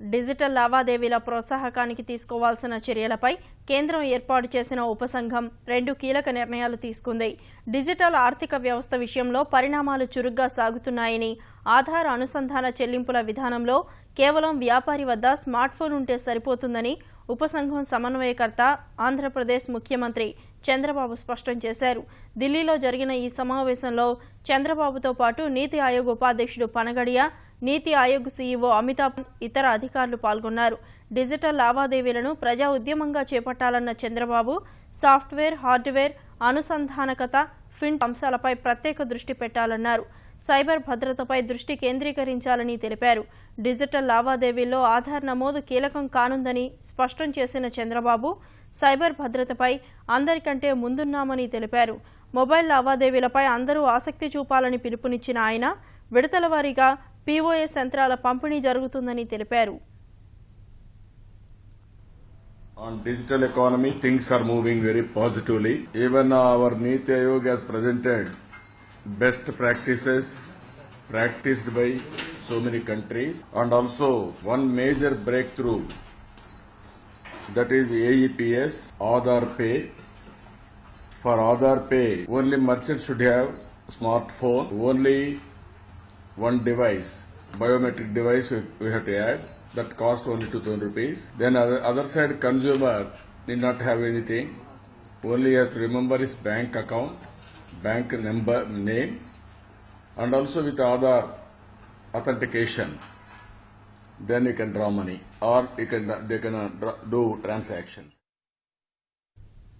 Digital లావాదేవీల ప్రోత్సాహకానికి తీసుకోవాల్సిన చర్యలపై కేంద్రం ఏర్పాటు చేసిన ఉపసంఘం 2 కీలక నిర్ణయాలు తీసుకుంది. డిజిటల్ ఆర్థిక వ్యవస్థ విషయంలో పరిణామాలు చురుగ్గా సాగుతున్నాయని, ఆధార్ అనుసంధాన చెల్లింపుల విధానంలో కేవలం వ్యాపారి వద్ద స్మార్ట్ ఫోన్ ఉంటే సరిపోతుందని ఉపసంఘం సమన్వయకర్త ఆంధ్రప్రదేశ్ ముఖ్యమంత్రి చంద్రబాబు స్పష్టం చేశారు. ఢిల్లీలో జరిగిన ఈ సమావేశంలో చంద్రబాబుతో పాటు నీతి ఆయోగ్ ఉపాధ్యక్షుడు పనగడియా, నీతి ఆయోగ్ సీఈఓ అమితాబ్, ఇతర అధికారులు పాల్గొన్నారు. డిజిటల్ లావాదేవీలను ప్రజా ఉద్యమంగా చేపట్టాలన్న చంద్రబాబు సాఫ్ట్వేర్, హార్డ్వేర్ అనుసంధానకత, ఫిన్ అంశాలపై ప్రత్యేక దృష్టి పెట్టాలన్నారు. సైబర్ భద్రతపై దృష్టి కేంద్రీకరించాలని తెలిపారు. డిజిటల్ లావాదేవీల్లో ఆధార్ నమోదు కీలకం కానుందని స్పష్టం చేసిన చంద్రబాబు సైబర్ భద్రతపై అందరికంటే ముందున్నామని తెలిపారు. మొబైల్ లావాదేవీలపై అందరూ ఆసక్తి చూపాలని పిలుపునిచ్చిన ఆయన విడతల వారీగా POS యంత్రాల పంపిణీ జరుగుతుందని తెలిపారు. On digital economy, things are moving very positively. Even our Niti Aayog has presented best practices practiced by so many countries, and also one major breakthrough, that is AEPS, Aadhaar Pay. For Aadhaar Pay, only merchants should have smartphone, only one device, biometric device we have to add, that cost only 2,000 rupees. Then other side, consumer need not have anything, only has to remember his bank account, bank number, name, and also with Aadhaar authentication, then you can draw money or they can do transactions.